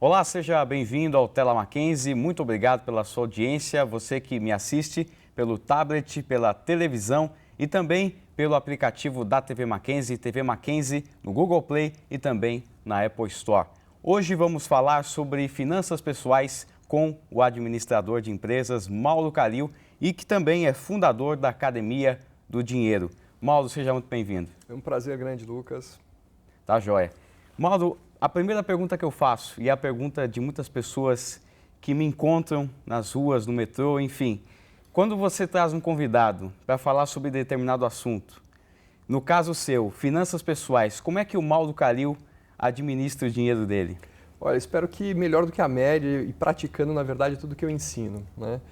Olá, seja bem-vindo ao Tela Mackenzie. Muito obrigado pela sua audiência, você que me assiste pelo tablet, pela televisão e também pelo aplicativo da TV Mackenzie no Google Play e também na Apple Store. Hoje vamos falar sobre finanças pessoais com o administrador de empresas Mauro Calil e que também é fundador da Academia do Dinheiro. Mauro, seja muito bem-vindo. É um prazer grande, Lucas. Tá joia. Mauro, a primeira pergunta que eu faço, e é a pergunta de muitas pessoas que me encontram nas ruas, no metrô, enfim. Quando você traz um convidado para falar sobre determinado assunto, no caso seu, finanças pessoais, como é que o Mauro Calil administra o dinheiro dele? Olha, espero que melhor do que a média e praticando, na verdade, tudo que eu ensino, né?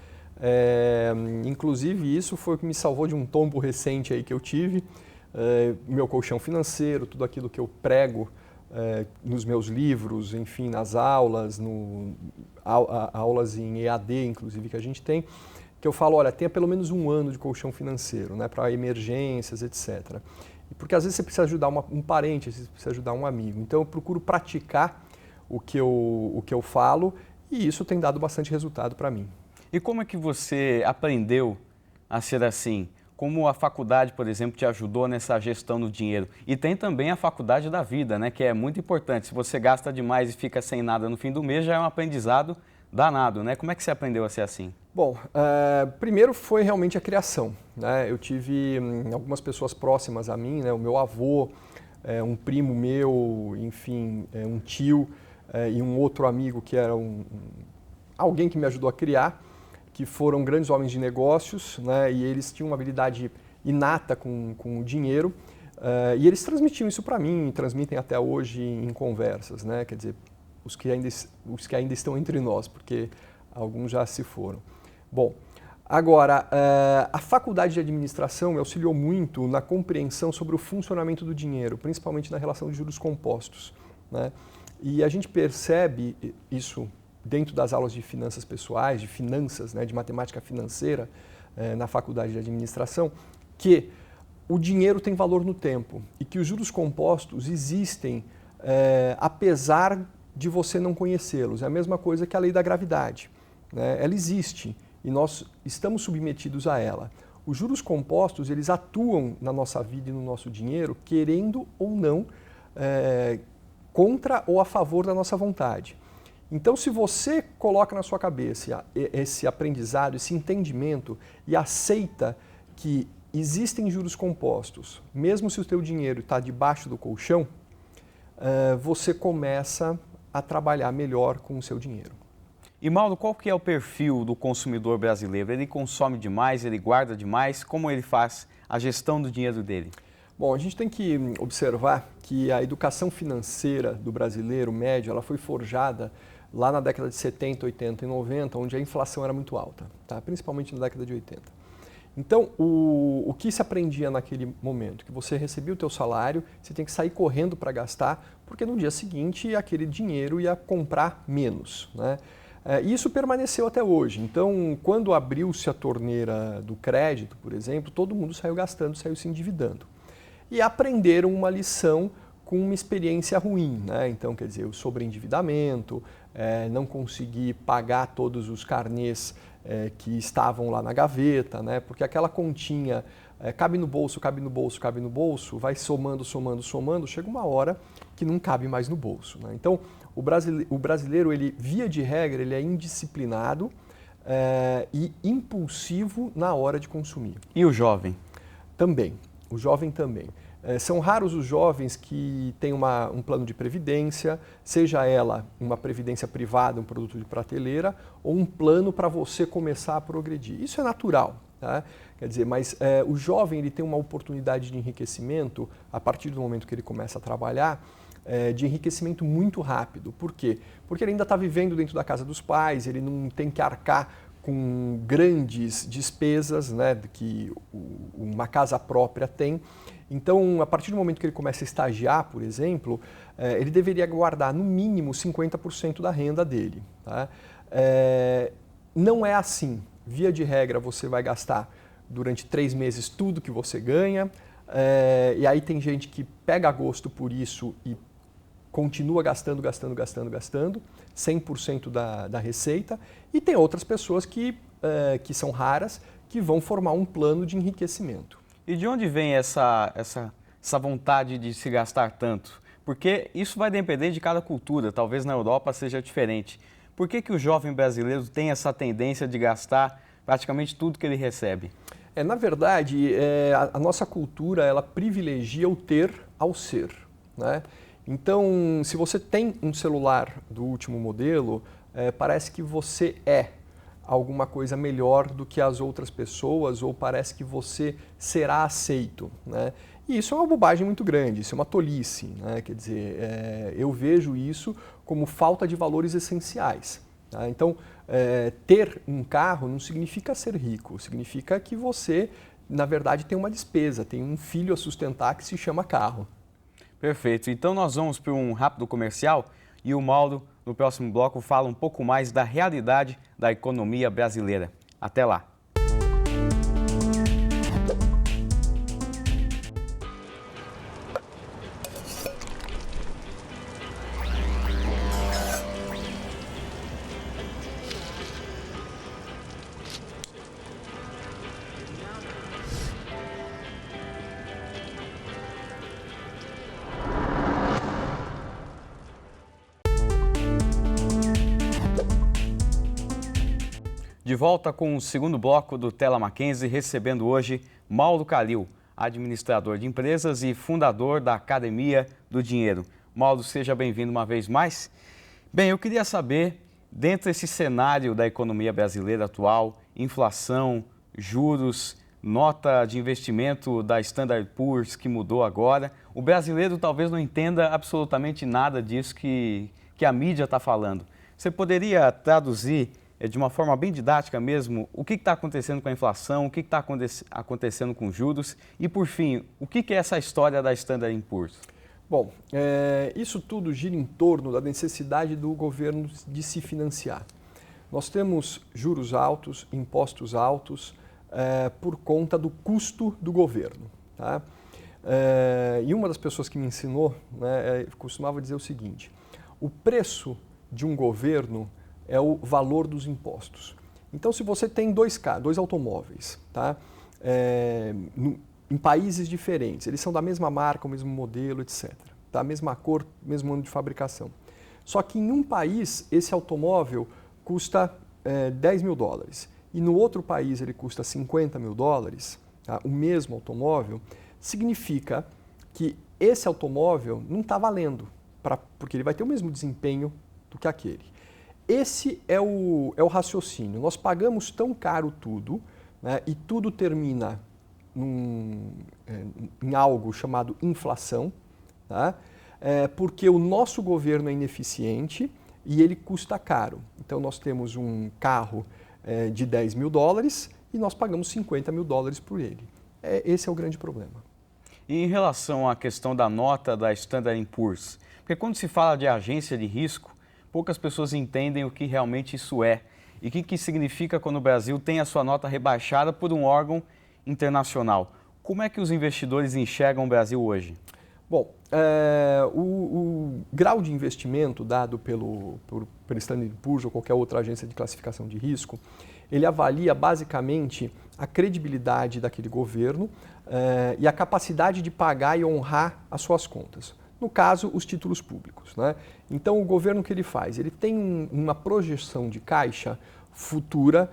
Inclusive, isso foi o que me salvou de um tombo recente aí que eu tive. Meu colchão financeiro, tudo aquilo que eu prego nos meus livros, enfim, nas aulas, aulas em EAD, inclusive, que a gente tem, que eu falo, olha, tenha pelo menos um ano de colchão financeiro, né, para emergências, etc. Porque às vezes você precisa ajudar um parente, às vezes você precisa ajudar um amigo. Então eu procuro praticar o que eu falo e isso tem dado bastante resultado para mim. E como é que você aprendeu a ser assim? Como a faculdade, por exemplo, te ajudou nessa gestão do dinheiro? E tem também a faculdade da vida, né, que é muito importante. Se você gasta demais e fica sem nada no fim do mês, já é um aprendizado danado, né? Como é que você aprendeu a ser assim? Bom, primeiro foi realmente a criação, né? Eu tive algumas pessoas próximas a mim, né? O meu avô, um primo meu, enfim, um tio e um outro amigo que era alguém que me ajudou a criar, que foram grandes homens de negócios, né? E eles tinham uma habilidade inata com o dinheiro e eles transmitiam isso para mim, transmitem até hoje em conversas, né? Quer dizer, os que ainda estão entre nós, porque alguns já se foram. Bom, agora, a faculdade de administração me auxiliou muito na compreensão sobre o funcionamento do dinheiro, principalmente na relação de juros compostos, né? E a gente percebe isso dentro das aulas de finanças pessoais, de finanças, né, de matemática financeira na faculdade de administração, que o dinheiro tem valor no tempo e que os juros compostos existem apesar de você não conhecê-los. É a mesma coisa que a lei da gravidade, né? Ela existe e nós estamos submetidos a ela. Os juros compostos, eles atuam na nossa vida e no nosso dinheiro, querendo ou não, contra ou a favor da nossa vontade. Então, se você coloca na sua cabeça esse aprendizado, esse entendimento e aceita que existem juros compostos, mesmo se o teu dinheiro está debaixo do colchão, você começa a trabalhar melhor com o seu dinheiro. E Mauro, qual que é o perfil do consumidor brasileiro? Ele consome demais, ele guarda demais? Como ele faz a gestão do dinheiro dele? Bom, a gente tem que observar que a educação financeira do brasileiro médio, ela foi forjada lá na década de 70, 80 e 90, onde a inflação era muito alta, tá? Principalmente na década de 80. Então, o que se aprendia naquele momento? Que você recebia o teu salário, você tem que sair correndo para gastar, porque no dia seguinte aquele dinheiro ia comprar menos, né? E isso permaneceu até hoje. Então, quando abriu-se a torneira do crédito, por exemplo, todo mundo saiu gastando, saiu se endividando. E aprenderam uma lição com uma experiência ruim, né? Então, quer dizer, o sobreendividamento, não conseguir pagar todos os carnês que estavam lá na gaveta, né? Porque aquela continha cabe no bolso, cabe no bolso, cabe no bolso, vai somando, somando, somando, chega uma hora que não cabe mais no bolso, né? Então, o brasileiro, ele, via de regra, ele é indisciplinado e impulsivo na hora de consumir. E o jovem? Também, o jovem também. São raros os jovens que têm um plano de previdência, seja ela uma previdência privada, um produto de prateleira, ou um plano para você começar a progredir. Isso é natural, tá? Quer dizer, mas o jovem ele tem uma oportunidade de enriquecimento a partir do momento que ele começa a trabalhar, de enriquecimento muito rápido. Por quê? Porque ele ainda está vivendo dentro da casa dos pais, ele não tem que arcar com grandes despesas, né, que uma casa própria tem. Então, a partir do momento que ele começa a estagiar, por exemplo, ele deveria guardar no mínimo 50% da renda dele, tá? Não é assim. Via de regra, você vai gastar durante 3 meses tudo que você ganha, e aí tem gente que pega gosto por isso e continua gastando, 100% da receita, e tem outras pessoas que são raras, que vão formar um plano de enriquecimento. E de onde vem essa vontade de se gastar tanto? Porque isso vai depender de cada cultura, talvez na Europa seja diferente. Por que o jovem brasileiro tem essa tendência de gastar praticamente tudo que ele recebe? Na verdade, a nossa cultura ela privilegia o ter ao ser, né? Então, se você tem um celular do último modelo, parece que você é alguma coisa melhor do que as outras pessoas, ou parece que você será aceito, né? E isso é uma bobagem muito grande, isso é uma tolice, né? Quer dizer, eu vejo isso como falta de valores essenciais, tá? Então, ter um carro não significa ser rico, significa que você, na verdade, tem uma despesa, tem um filho a sustentar que se chama carro. Perfeito. Então nós vamos para um rápido comercial e o Mauro, no próximo bloco, fala um pouco mais da realidade da economia brasileira. Até lá! De volta com o segundo bloco do Tela Mackenzie, recebendo hoje Mauro Calil, administrador de empresas e fundador da Academia do Dinheiro. Mauro, seja bem-vindo uma vez mais. Bem, eu queria saber, dentro desse cenário da economia brasileira atual, inflação, juros, nota de investimento da Standard & Poor's que mudou agora, o brasileiro talvez não entenda absolutamente nada disso que a mídia está falando. Você poderia traduzir de uma forma bem didática mesmo, o que está acontecendo com a inflação, o que está acontecendo com os juros e, por fim, o que é essa história da Standard & Poor's? Bom, isso tudo gira em torno da necessidade do governo de se financiar. Nós temos juros altos, impostos altos, por conta do custo do governo, tá? E uma das pessoas que me ensinou, né, costumava dizer o seguinte: o preço de um governo é o valor dos impostos. Então, se você tem dois automóveis, tá? Em países diferentes, eles são da mesma marca, o mesmo modelo, etc. Tá? Mesma cor, mesmo ano de fabricação. Só que em um país, esse automóvel custa $10 mil e no outro país ele custa $50 mil, tá? O mesmo automóvel, significa que esse automóvel não está valendo, porque ele vai ter o mesmo desempenho do que aquele. Esse é o raciocínio. Nós pagamos tão caro tudo, né, e tudo termina em algo chamado inflação, tá? Porque o nosso governo é ineficiente e ele custa caro. Então nós temos um carro de $10 mil e nós pagamos $50 mil por ele. Esse é o grande problema. E em relação à questão da nota da Standard & Poor's, porque quando se fala de agência de risco, poucas pessoas entendem o que realmente isso é e o que significa quando o Brasil tem a sua nota rebaixada por um órgão internacional. Como é que os investidores enxergam o Brasil hoje? Bom, o grau de investimento dado pelo Standard & Poor's ou qualquer outra agência de classificação de risco, ele avalia basicamente a credibilidade daquele governo e a capacidade de pagar e honrar as suas contas. No caso, os títulos públicos, né? Então, o governo, o que ele faz? Ele tem uma projeção de caixa futura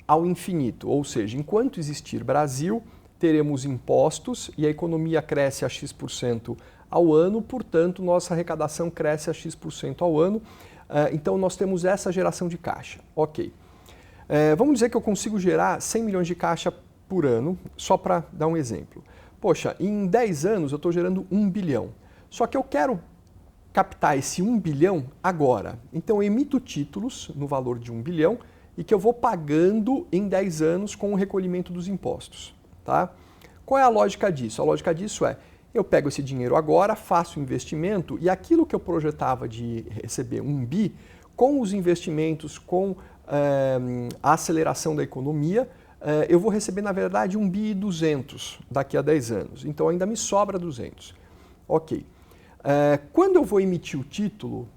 ao infinito, ou seja, enquanto existir Brasil, teremos impostos e a economia cresce a X% ao ano, portanto, nossa arrecadação cresce a X% ao ano, então nós temos essa geração de caixa. Ok. Vamos dizer que eu consigo gerar 100 milhões de caixa por ano, só para dar um exemplo. Poxa, em 10 anos eu estou gerando 1 bilhão. Só que eu quero captar esse 1 bilhão agora. Então eu emito títulos no valor de 1 bilhão e que eu vou pagando em 10 anos com o recolhimento dos impostos. Tá? Qual é a lógica disso? A lógica disso é, eu pego esse dinheiro agora, faço o investimento e aquilo que eu projetava de receber 1 bi, com os investimentos, com a aceleração da economia, eu vou receber, na verdade, 1 bi e 200 daqui a 10 anos. Então ainda me sobra 200. Ok. Quando eu vou emitir o título,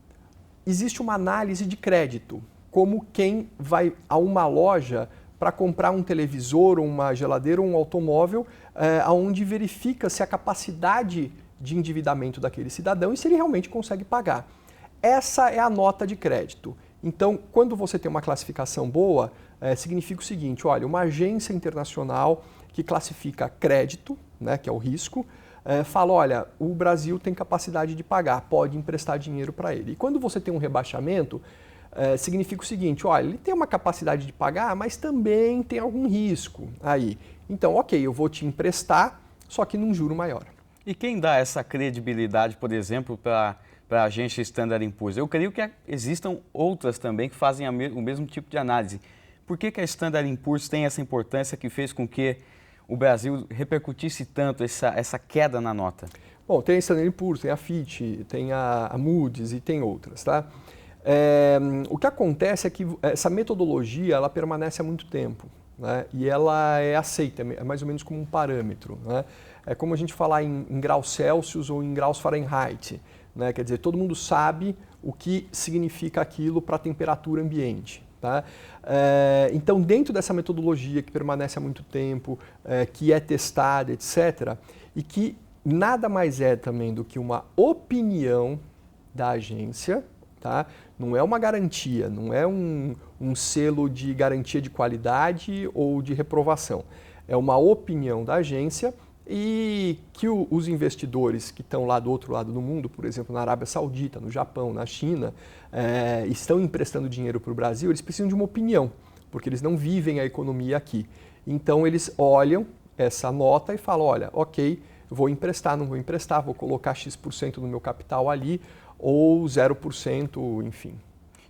existe uma análise de crédito, como quem vai a uma loja para comprar um televisor, uma geladeira ou um automóvel, onde verifica se a capacidade de endividamento daquele cidadão e se ele realmente consegue pagar. Essa é a nota de crédito. Então, quando você tem uma classificação boa, significa o seguinte, olha, uma agência internacional que classifica crédito, né, que é o risco, fala, olha, o Brasil tem capacidade de pagar, pode emprestar dinheiro para ele. E quando você tem um rebaixamento, significa o seguinte, olha, ele tem uma capacidade de pagar, mas também tem algum risco aí. Então, ok, eu vou te emprestar, só que num juro maior. E quem dá essa credibilidade, por exemplo, para a agência Standard & Poor's? Eu creio que existam outras também que fazem o mesmo tipo de análise. Por que a Standard & Poor's tem essa importância que fez com que o Brasil repercutisse tanto essa queda na nota? Bom, tem a Standard & Poor's, tem a Fitch, tem a Moody's e tem outras, tá? O que acontece é que essa metodologia ela permanece há muito tempo, né? E ela é aceita, é mais ou menos como um parâmetro, né? É como a gente falar em graus Celsius ou em graus Fahrenheit, né? Quer dizer, todo mundo sabe o que significa aquilo para a temperatura ambiente. Tá? Então, dentro dessa metodologia que permanece há muito tempo, que é testada, etc., e que nada mais é também do que uma opinião da agência, tá? Não é uma garantia, não é um selo de garantia de qualidade ou de reprovação. É uma opinião da agência e que os investidores que estão lá do outro lado do mundo, por exemplo, na Arábia Saudita, no Japão, na China, estão emprestando dinheiro para o Brasil, eles precisam de uma opinião, porque eles não vivem a economia aqui. Então, eles olham essa nota e falam, olha, ok, vou emprestar, não vou emprestar, vou colocar X% do meu capital ali, ou 0%, enfim.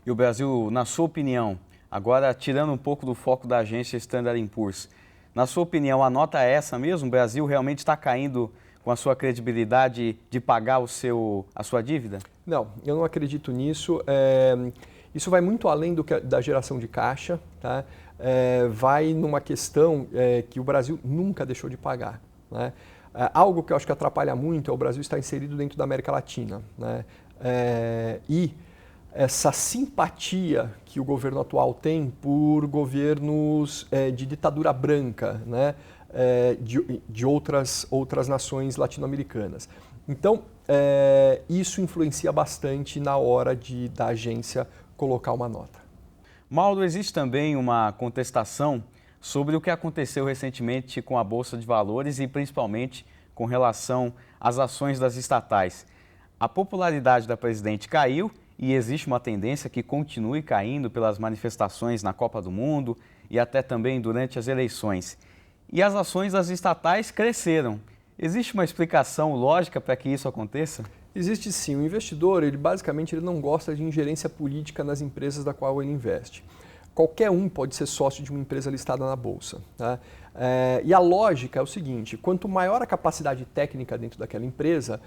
E o Brasil, na sua opinião, agora tirando um pouco do foco da agência Standard & Poor's, na sua opinião, a nota é essa mesmo? O Brasil realmente está caindo com a sua credibilidade de pagar a sua dívida? Não, eu não acredito nisso. Isso vai muito além da geração de caixa, tá? Vai numa questão que o Brasil nunca deixou de pagar, né? Algo que eu acho que atrapalha muito é o Brasil estar inserido dentro da América Latina, né? E essa simpatia que o governo atual tem por governos de ditadura branca, né? De outras nações latino-americanas. Então, isso influencia bastante na hora da agência colocar uma nota. Mauro, existe também uma contestação sobre o que aconteceu recentemente com a Bolsa de Valores e principalmente com relação às ações das estatais. A popularidade da presidente caiu e existe uma tendência que continue caindo pelas manifestações na Copa do Mundo e até também durante as eleições. E as ações das estatais cresceram. Existe uma explicação lógica para que isso aconteça? Existe sim. O investidor, basicamente não gosta de ingerência política nas empresas da qual ele investe. Qualquer um pode ser sócio de uma empresa listada na Bolsa, tá? E a lógica é o seguinte, quanto maior a capacidade técnica dentro daquela empresa,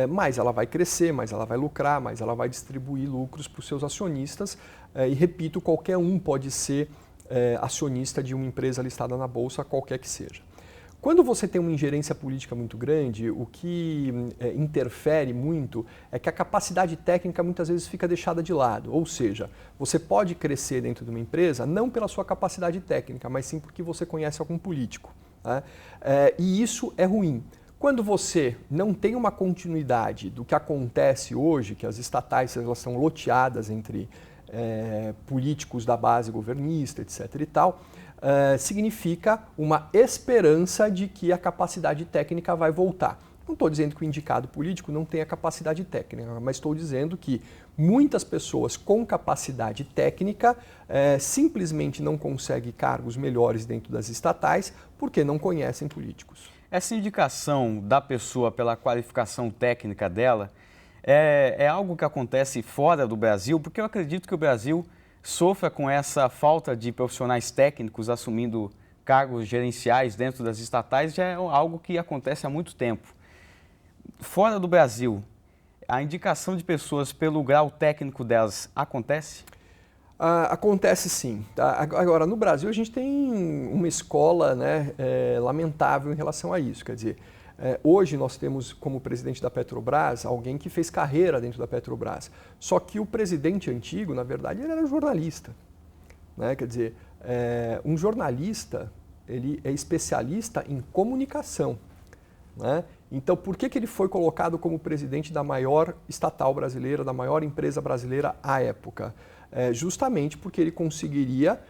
mais ela vai crescer, mais ela vai lucrar, mais ela vai distribuir lucros para os seus acionistas. E repito, qualquer um pode ser acionista de uma empresa listada na Bolsa, qualquer que seja. Quando você tem uma ingerência política muito grande, o que interfere muito é que a capacidade técnica muitas vezes fica deixada de lado. Ou seja, você pode crescer dentro de uma empresa não pela sua capacidade técnica, mas sim porque você conhece algum político, né? E isso é ruim. Quando você não tem uma continuidade do que acontece hoje, que as estatais elas são loteadas entre políticos da base governista, etc. e tal, significa uma esperança de que a capacidade técnica vai voltar. Não estou dizendo que o indicado político não tenha capacidade técnica, mas estou dizendo que muitas pessoas com capacidade técnica simplesmente não conseguem cargos melhores dentro das estatais porque não conhecem políticos. Essa indicação da pessoa pela qualificação técnica dela é algo que acontece fora do Brasil, porque eu acredito que o Brasil sofra com essa falta de profissionais técnicos assumindo cargos gerenciais dentro das estatais, já é algo que acontece há muito tempo. Fora do Brasil, a indicação de pessoas pelo grau técnico delas acontece? Acontece sim. Tá? Agora, no Brasil, a gente tem uma escola, né, lamentável em relação a isso. Quer dizer, Hoje nós temos como presidente da Petrobras alguém que fez carreira dentro da Petrobras. Só que o presidente antigo, na verdade, ele era jornalista. Né? Quer dizer, um jornalista ele é especialista em comunicação. Né? Então, por que ele foi colocado como presidente da maior estatal brasileira, da maior empresa brasileira à época? Justamente porque ele conseguiria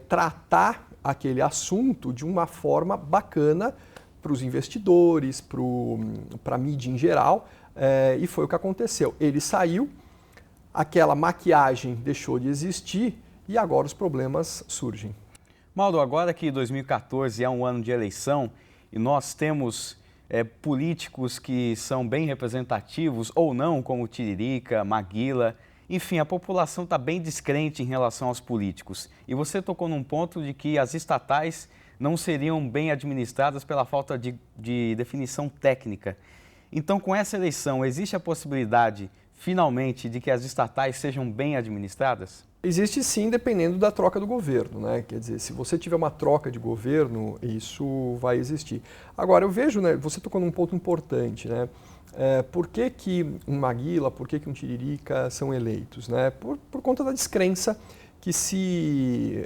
tratar aquele assunto de uma forma bacana para os investidores, para a mídia em geral, e foi o que aconteceu. Ele saiu, aquela maquiagem deixou de existir e agora os problemas surgem. Mauro, agora que 2014 é um ano de eleição e nós temos políticos que são bem representativos ou não, como Tiririca, Maguila, enfim, a população está bem descrente em relação aos políticos. E você tocou num ponto de que as estatais não seriam bem administradas pela falta de definição técnica. Então, com essa eleição, existe a possibilidade, finalmente, de que as estatais sejam bem administradas? Existe sim, dependendo da troca do governo, né? Quer dizer, se você tiver uma troca de governo, isso vai existir. Agora, eu vejo, né, você tocou num ponto importante, né? Por que um Maguila, por que um Tiririca são eleitos? Né? Por conta da descrença que se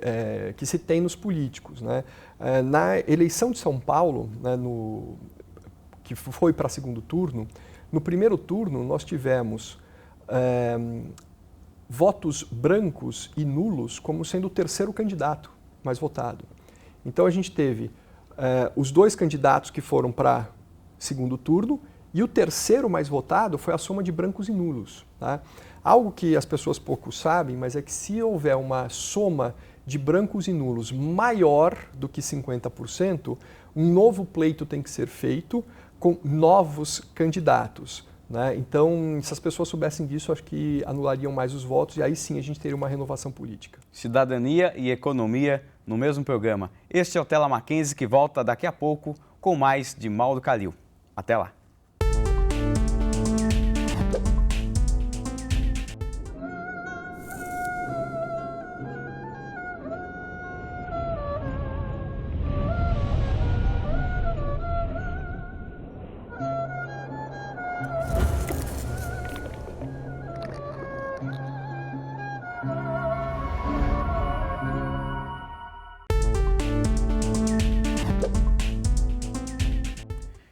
tem nos políticos. Né? Na eleição de São Paulo, né, que foi para segundo turno, no primeiro turno nós tivemos votos brancos e nulos como sendo o terceiro candidato mais votado. Então a gente teve os dois candidatos que foram para segundo turno e o terceiro mais votado foi a soma de brancos e nulos. Tá? Algo que as pessoas pouco sabem, mas é que se houver uma soma de brancos e nulos maior do que 50%, um novo pleito tem que ser feito com novos candidatos. Né? Então, se as pessoas soubessem disso, acho que anulariam mais os votos e aí sim a gente teria uma renovação política. Cidadania e economia no mesmo programa. Este é o Tela Mackenzie que volta daqui a pouco com mais de Mauro Calil. Até lá.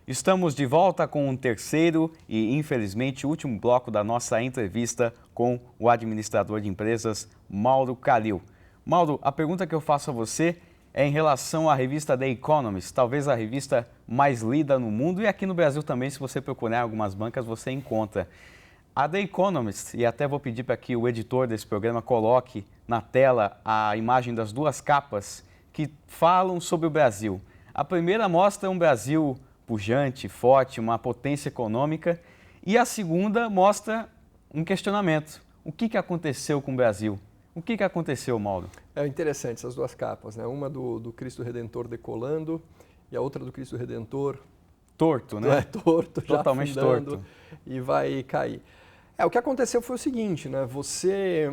Estamos de volta com um terceiro e, infelizmente, último bloco da nossa entrevista com o administrador de empresas, Mauro Calil. Mauro, a pergunta que eu faço a você é em relação à revista The Economist, talvez a revista mais lida no mundo e aqui no Brasil também, se você procurar em algumas bancas, você encontra. A The Economist, e até vou pedir para que o editor desse programa coloque na tela a imagem das duas capas que falam sobre o Brasil. A primeira mostra um Brasil pujante, forte, uma potência econômica, e a segunda mostra um questionamento. O que aconteceu com o Brasil? O que aconteceu, Mauro? É interessante essas duas capas, né? Uma do Cristo Redentor decolando e a outra do Cristo Redentor torto, né? Torto, totalmente já afundando, torto. E vai cair. O que aconteceu foi o seguinte, né? Você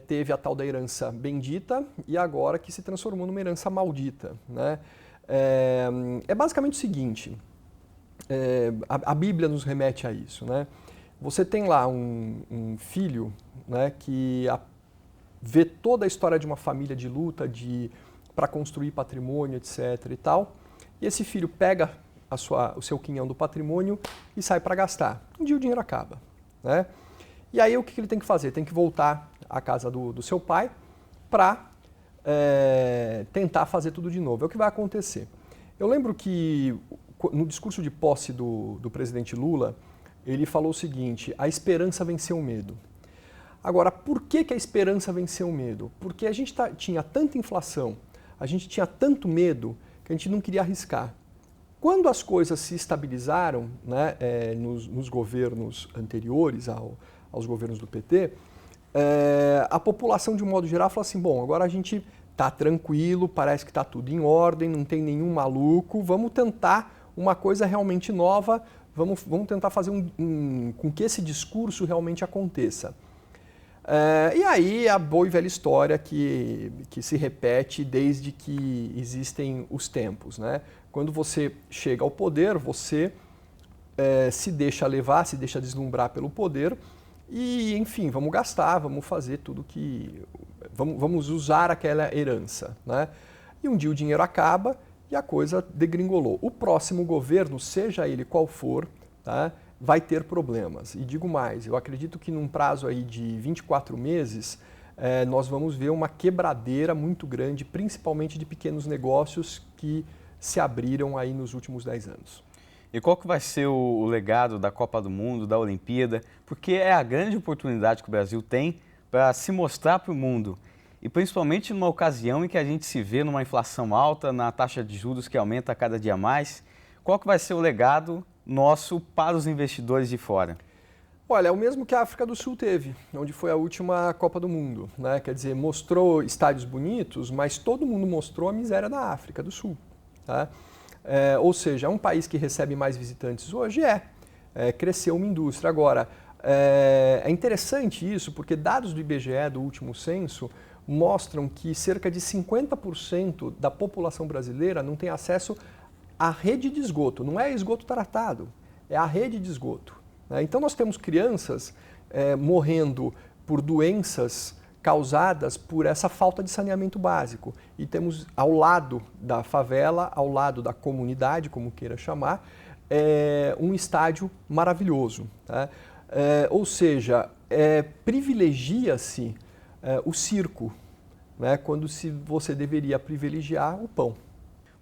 teve a tal da herança bendita e agora que se transformou numa herança maldita, né? É basicamente o seguinte, a Bíblia nos remete a isso, né? Você tem lá um filho, né, que vê toda a história de uma família de luta para construir patrimônio, etc. e tal, e esse filho pega o seu quinhão do patrimônio e sai para gastar. Um dia o dinheiro acaba, né? E aí o que ele tem que fazer? Tem que voltar à casa do seu pai para tentar fazer tudo de novo. É o que vai acontecer. Eu lembro que no discurso de posse do presidente Lula, ele falou o seguinte: a esperança venceu o medo. Agora, por que a esperança venceu o medo? Porque a gente tinha tanta inflação, a gente tinha tanto medo que a gente não queria arriscar. Quando as coisas se estabilizaram, né, nos governos anteriores aos governos do PT, a população, de um modo geral, falou assim: bom, agora a gente está tranquilo, parece que está tudo em ordem, não tem nenhum maluco, vamos tentar uma coisa realmente nova, vamos tentar fazer com que esse discurso realmente aconteça. E aí a boa e velha história que se repete desde que existem os tempos, né? Quando você chega ao poder, você se deixa levar, se deixa deslumbrar pelo poder e, enfim, vamos gastar, vamos fazer tudo que... Vamos usar aquela herança, né? E um dia o dinheiro acaba e a coisa degringolou. O próximo governo, seja ele qual for, tá, vai ter problemas. E digo mais, eu acredito que num prazo aí de 24 meses, nós vamos ver uma quebradeira muito grande, principalmente de pequenos negócios que se abriram aí nos últimos 10 anos. E qual que vai ser o legado da Copa do Mundo, da Olimpíada? Porque é a grande oportunidade que o Brasil tem para se mostrar para o mundo. E principalmente numa ocasião em que a gente se vê numa inflação alta, na taxa de juros que aumenta a cada dia mais. Qual que vai ser o legado nosso para os investidores de fora? Olha, é o mesmo que a África do Sul teve, onde foi a última Copa do Mundo, né? Quer dizer, mostrou estádios bonitos, mas todo mundo mostrou a miséria da África do Sul, tá? Ou seja, é um país que recebe mais visitantes hoje? Cresceu uma indústria. Agora, é interessante isso, porque dados do IBGE, do último censo, mostram que cerca de 50% da população brasileira não tem acesso à rede de esgoto. Não é esgoto tratado, é a rede de esgoto. Então nós temos crianças morrendo por doenças causadas por essa falta de saneamento básico. E temos ao lado da favela, ao lado da comunidade, como queira chamar, um estádio maravilhoso. Tá? Ou seja, privilegia-se o circo, né, quando você deveria privilegiar o pão.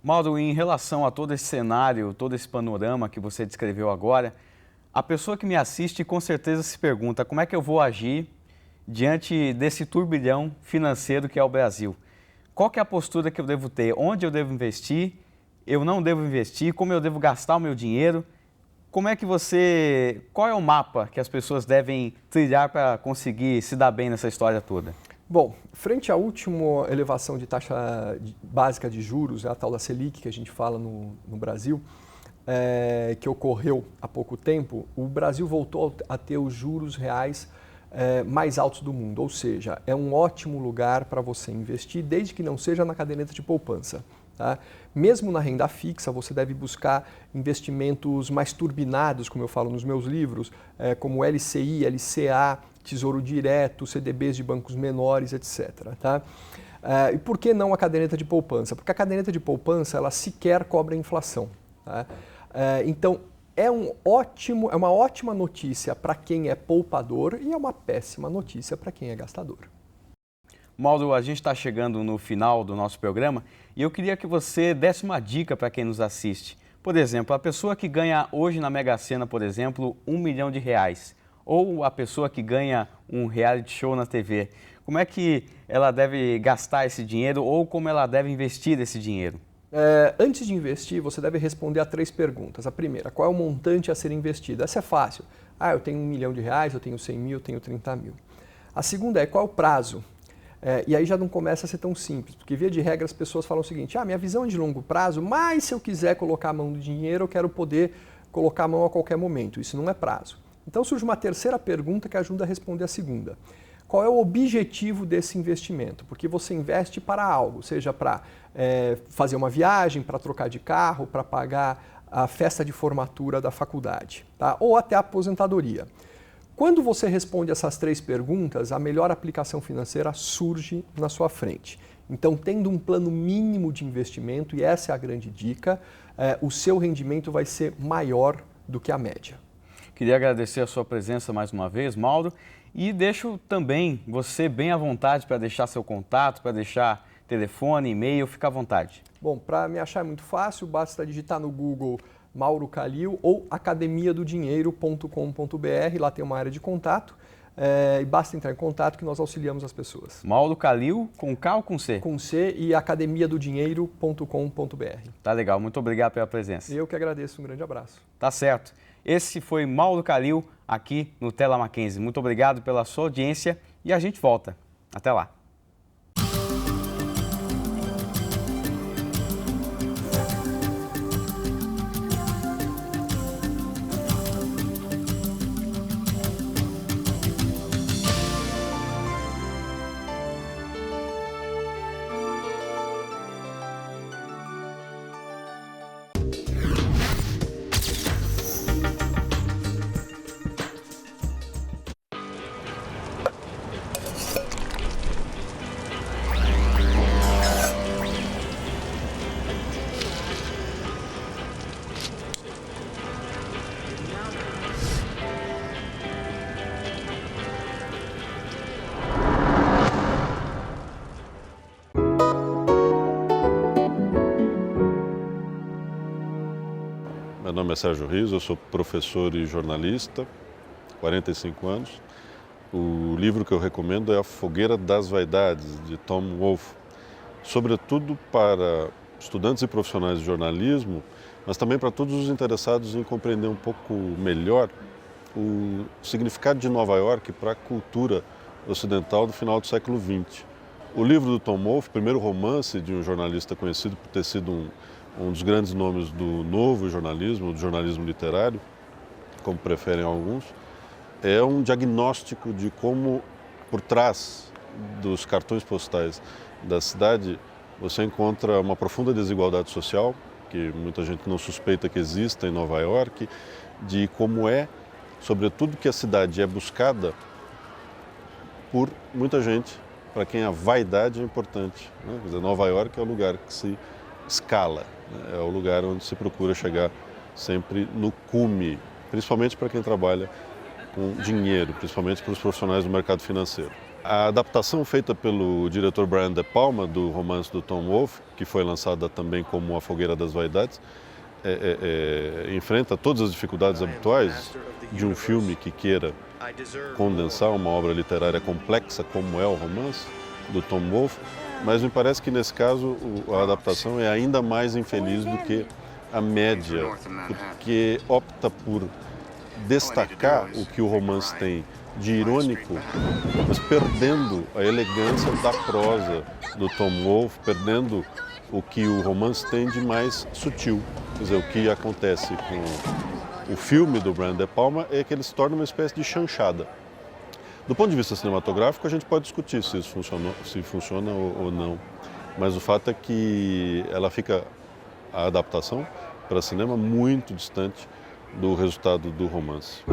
Mauro, em relação a todo esse cenário, todo esse panorama que você descreveu agora, a pessoa que me assiste com certeza se pergunta como é que eu vou agir diante desse turbilhão financeiro que é o Brasil. Qual que é a postura que eu devo ter? Onde eu devo investir? Eu não devo investir? Como eu devo gastar o meu dinheiro? Como é que qual é o mapa que as pessoas devem trilhar para conseguir se dar bem nessa história toda? Bom, frente à última elevação de taxa básica de juros, a tal da Selic que a gente fala no Brasil, que ocorreu há pouco tempo, o Brasil voltou a ter os juros reais mais altos do mundo, ou seja, é um ótimo lugar para você investir, desde que não seja na caderneta de poupança. Tá? Mesmo na renda fixa, você deve buscar investimentos mais turbinados, como eu falo nos meus livros, como LCI, LCA, Tesouro Direto, CDBs de bancos menores, etc. Tá? E por que não a caderneta de poupança? Porque a caderneta de poupança ela sequer cobre a inflação. Tá? Então, é uma ótima notícia para quem é poupador e é uma péssima notícia para quem é gastador. Mauro, a gente está chegando no final do nosso programa e eu queria que você desse uma dica para quem nos assiste. Por exemplo, a pessoa que ganha hoje na Mega Sena, por exemplo, R$1 milhão, ou a pessoa que ganha um reality show na TV, como é que ela deve gastar esse dinheiro ou como ela deve investir esse dinheiro? Antes de investir, você deve responder a 3 perguntas. A primeira, qual é o montante a ser investido? Essa é fácil. Eu tenho R$1 milhão, eu tenho 100 mil, eu tenho 30 mil. A segunda é, qual é o prazo? E aí já não começa a ser tão simples, porque via de regra as pessoas falam o seguinte, minha visão é de longo prazo, mas se eu quiser colocar a mão no dinheiro, eu quero poder colocar a mão a qualquer momento. Isso não é prazo. Então surge uma terceira pergunta que ajuda a responder a segunda. Qual é o objetivo desse investimento? Porque você investe para algo, seja para fazer uma viagem, para trocar de carro, para pagar a festa de formatura da faculdade, tá? Ou até a aposentadoria. Quando você responde essas 3 perguntas, a melhor aplicação financeira surge na sua frente. Então, tendo um plano mínimo de investimento, e essa é a grande dica, o seu rendimento vai ser maior do que a média. Queria agradecer a sua presença mais uma vez, Mauro, e deixo também você bem à vontade para deixar seu contato, para deixar telefone, e-mail, fica à vontade. Bom, para me achar é muito fácil, basta digitar no Google Mauro Kalil ou academiadodinheiro.com.br, lá tem uma área de contato e basta entrar em contato que nós auxiliamos as pessoas. Mauro Kalil, com K ou com C? Com C e academiadodinheiro.com.br. Tá legal, muito obrigado pela presença. Eu que agradeço, um grande abraço. Tá certo. Esse foi Mauro Kalil aqui no Tela Mackenzie. Muito obrigado pela sua audiência e a gente volta. Até lá. nome é Sérgio Riso, eu sou professor e jornalista, 45 anos. O livro que eu recomendo é A Fogueira das Vaidades, de Tom Wolfe, sobretudo para estudantes e profissionais de jornalismo, mas também para todos os interessados em compreender um pouco melhor o significado de Nova York para a cultura ocidental do final do século XX. O livro do Tom Wolfe, primeiro romance de um jornalista conhecido por ter sido um dos grandes nomes do novo jornalismo, do jornalismo literário, como preferem alguns, é um diagnóstico de como, por trás dos cartões postais da cidade, você encontra uma profunda desigualdade social, que muita gente não suspeita que exista em Nova York, de como é, sobretudo, que a cidade é buscada por muita gente, para quem a vaidade é importante, né? Quer dizer, Nova York é o lugar que se escala, né? É o lugar onde se procura chegar sempre no cume, principalmente para quem trabalha com dinheiro, principalmente para os profissionais do mercado financeiro. A adaptação feita pelo diretor Brian De Palma do romance do Tom Wolfe, que foi lançada também como A Fogueira das Vaidades, enfrenta todas as dificuldades habituais de um filme que queira condensar uma obra literária complexa como é o romance do Tom Wolfe, mas me parece que nesse caso a adaptação é ainda mais infeliz do que a média, porque opta por destacar o que o romance tem de irônico, mas perdendo a elegância da prosa do Tom Wolfe, perdendo o que o romance tem de mais sutil. Quer dizer, o que acontece com o filme do Brian De Palma é que ele se torna uma espécie de chanchada. Do ponto de vista cinematográfico, a gente pode discutir se isso funciona ou não, mas o fato é que a adaptação para cinema muito distante do resultado do romance.